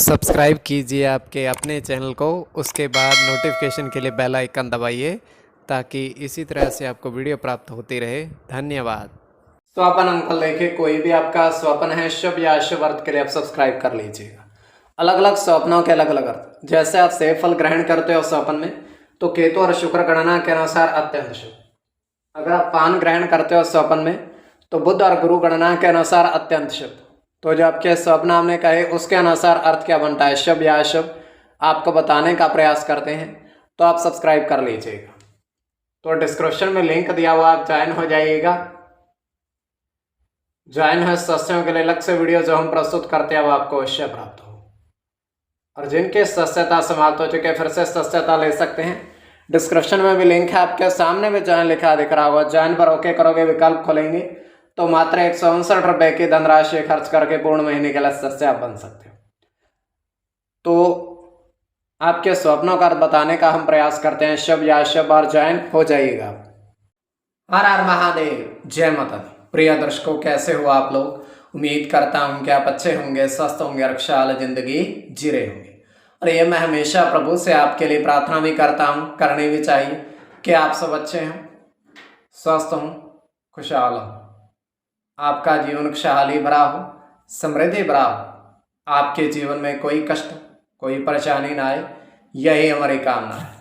Subscribe कीजिए आपके अपने चैनल को, उसके बाद नोटिफिकेशन के लिए बेल आइकन दबाइए ताकि इसी तरह से आपको वीडियो प्राप्त होती रहे। धन्यवाद। स्वपन अंकल देखिए, कोई भी आपका स्वप्न है शुभ या अशुभ अर्थ के लिए आप सब्सक्राइब कर लीजिएगा। अलग अलग स्वप्नों के अलग अलग अर्थ। जैसे आप सेब फल ग्रहण करते हो स्वप्न में, तो केतु और शुक्र गणना के अनुसार अत्यंत शुभ। अगर आप पान ग्रहण करते हो स्वप्न में, तो बुध और गुरु गणना के अनुसार अत्यंत शुभ। तो जो आपके स्वप्न हमने कहे उसके अनुसार अर्थ क्या बनता है, शुभ या अशुभ, आपको बताने का प्रयास करते हैं। तो आप सब्सक्राइब कर लीजिएगा। तो डिस्क्रिप्शन में लिंक दिया हुआ, आप ज्वाइन हो जाइएगा। ज्वाइन है सदस्यों के लिए अलग से वीडियो जो हम प्रस्तुत करते हैं वो आपको अवश्य प्राप्त हो। और जिनके सदस्यता समाप्त हो चुके फिर से सदस्यता ले सकते हैं। डिस्क्रिप्शन में भी लिंक है, आपके सामने भी ज्वाइन लिखा दिख रहा होगा। ज्वाइन पर ओके करोगे, विकल्प खोलेंगे तो मात्र 159 रुपए की धनराशि खर्च करके पूर्ण महीने के लिए सदस्य आप बन सकते हो। तो आपके स्वप्नों का बताने का हम प्रयास करते हैं, शुभ या अशुभ, और ज्वाइन हो जाइएगा। हर हर महादेव, जय माता दी। प्रिय दर्शकों, कैसे हो आप लोग? उम्मीद करता हूं कि आप अच्छे होंगे, स्वस्थ होंगे, खुशहाल जिंदगी जी रहे होंगे। और ये मैं हमेशा प्रभु से आपके लिए प्रार्थना भी करता हूं, करनी भी चाहिए कि आप सब अच्छे हों, स्वस्थ हों, खुशहाल हों, आपका जीवन खुशहाली भरा हो, समृद्धि भरा हो, आपके जीवन में कोई कष्ट कोई परेशानी ना आए, यही हमारी कामना है।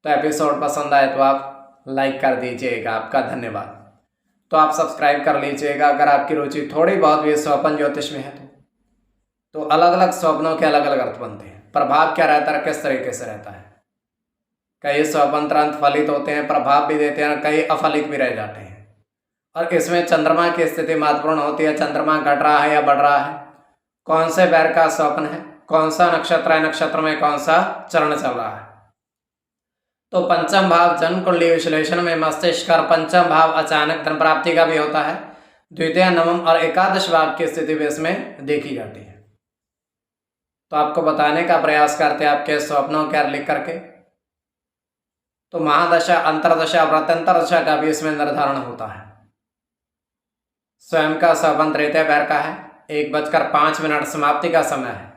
तो एपिसोड पसंद आए तो आप लाइक कर दीजिएगा, आपका धन्यवाद। तो आप सब्सक्राइब कर लीजिएगा अगर आपकी रुचि थोड़ी बहुत भी स्वप्न ज्योतिष में है तो अलग अलग स्वप्नों के अलग अलग अर्थ बनते हैं। प्रभाव क्या रहता है, किस तरीके से रहता है। कई स्वप्न तुरंत फलित होते हैं, प्रभाव भी देते हैं, कई अफलित भी रह जाते हैं। और इसमें चंद्रमा की स्थिति महत्वपूर्ण होती है। चंद्रमा घट रहा है या बढ़ रहा है, कौन से बैर का स्वप्न है, कौन सा नक्षत्र है, नक्षत्र में कौन सा चरण चल रहा है। तो पंचम भाव जन्म कुंडली विश्लेषण में मस्तिष्क और पंचम भाव अचानक धन प्राप्ति का भी होता है। द्वितीय, नवम और एकादश भाव की स्थिति भी इसमें देखी जाती है। तो आपको बताने का प्रयास करते हैं आपके स्वप्नों के लिख करके। तो महादशा, अंतरदशा, व्रतंतर दशा का भी इसमें निर्धारण होता है। स्वयं का स्वप्न तृतीय पैर का है, 1:05 समाप्ति का समय है।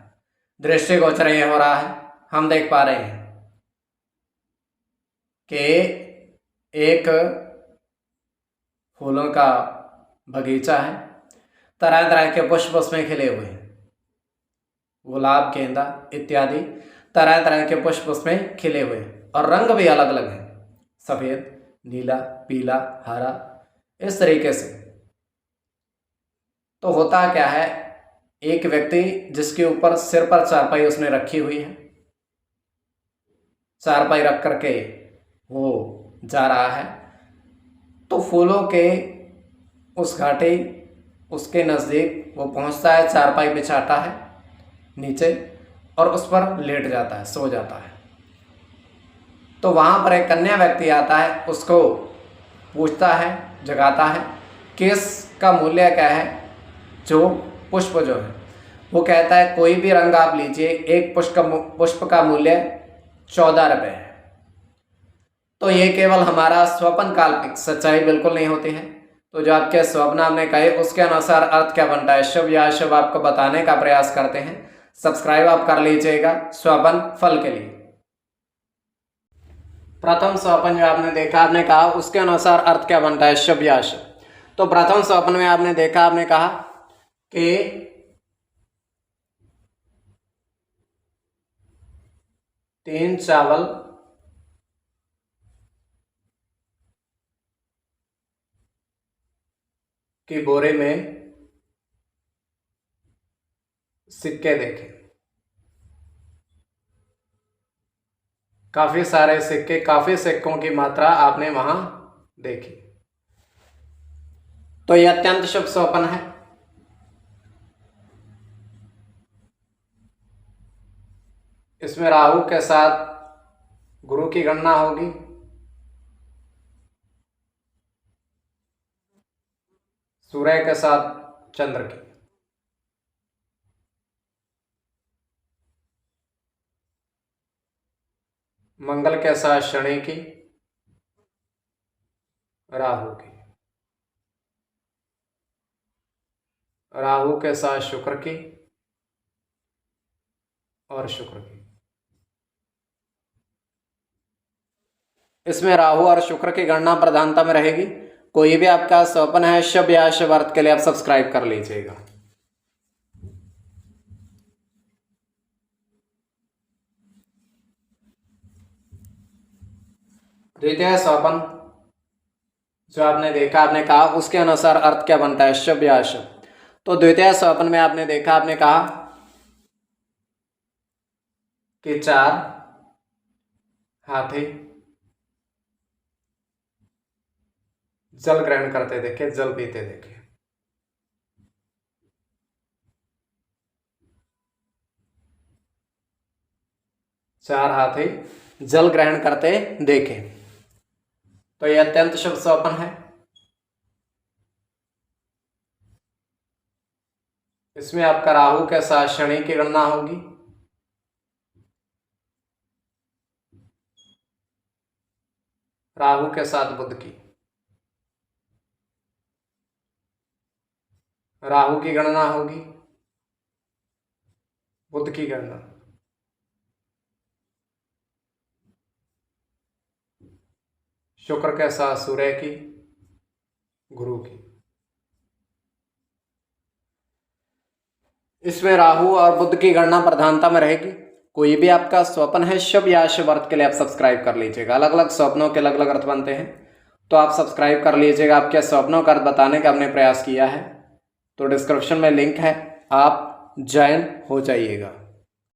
दृष्टि गोचर ये हो रहा है, हम देख पा रहे हैं कि एक फूलों का बगीचा है, तरह तरह के पुष्प उसमें खिले हुए हैं, गुलाब, गेंदा इत्यादि तरह तरह के पुष्प उसमें खिले हुए हैं। और रंग भी अलग अलग है, सफेद, नीला, पीला, हरा, इस तरीके से। तो होता क्या है, एक व्यक्ति जिसके ऊपर सिर पर चारपाई उसने रखी हुई है, चारपाई रख करके वो जा रहा है। तो फूलों के उस घाटी, उसके नज़दीक वो पहुंचता है, चारपाई बिछाता है नीचे और उस पर लेट जाता है, सो जाता है। तो वहाँ पर एक कन्या व्यक्ति आता है, उसको पूछता है, जगाता है कि इसका मूल्य क्या है, जो पुष्प जो है। वो कहता है कोई भी रंग आप लीजिए, एक पुष्प का मूल्य 14 रुपये है। तो ये केवल हमारा स्वप्न काल्पनिक, सच्चाई बिल्कुल नहीं होती है। तो जो आपके स्वप्न हमने कहे उसके अनुसार अर्थ क्या बनता है, शुभ या अशुभ, आपको बताने का प्रयास करते हैं। सब्सक्राइब आप कर लीजिएगा स्वप्न फल के लिए। प्रथम स्वप्न जो आपने देखा, आपने कहा उसके अनुसार अर्थ क्या बनता है, शुभ या अशुभ। तो प्रथम स्वप्न में आपने देखा, आपने कहा कि 3 चावल की बोरे में सिक्के देखे, काफी सारे सिक्के, काफी सिक्कों की मात्रा आपने वहां देखी। तो यह अत्यंत शुभ स्वप्न है। इसमें राहु के साथ गुरु की गणना होगी, सूर्य के साथ चंद्र की, मंगल के साथ शनि की, राहु की, राहु के साथ शुक्र की, और शुक्र की। इसमें राहु और शुक्र की गणना प्रधानता में रहेगी। कोई भी आपका स्वप्न है शुभ या शुभ अर्थ के लिए आप सब्सक्राइब कर लीजिएगा। द्वितीय स्वप्न जो आपने देखा, आपने कहा उसके अनुसार अर्थ क्या बनता है, शुभ या अशुभ। तो द्वितीय स्वप्न में आपने देखा, आपने कहा कि 4 हाथी जल ग्रहण करते देखे, जल पीते देखे। चार हाथी जल ग्रहण करते देखे, तो यह अत्यंत शुभ स्वप्न है। इसमें आपका राहु के साथ शनि की गणना होगी। राहु के साथ बुध की, राहु की गणना होगी, बुध की गणना, शुक्र के साथ सूर्य की, गुरु की। इसमें राहु और बुध की गणना प्रधानता में रहेगी। कोई भी आपका स्वप्न है शुभ या अशुभ अर्थ के लिए आप सब्सक्राइब कर लीजिएगा। अलग अलग स्वप्नों के अलग अलग अर्थ बनते हैं, तो आप सब्सक्राइब कर लीजिएगा। आपके स्वप्नों का अर्थ बताने का हमने प्रयास किया है, तो डिस्क्रिप्शन में लिंक है, आप ज्वाइन हो जाइएगा।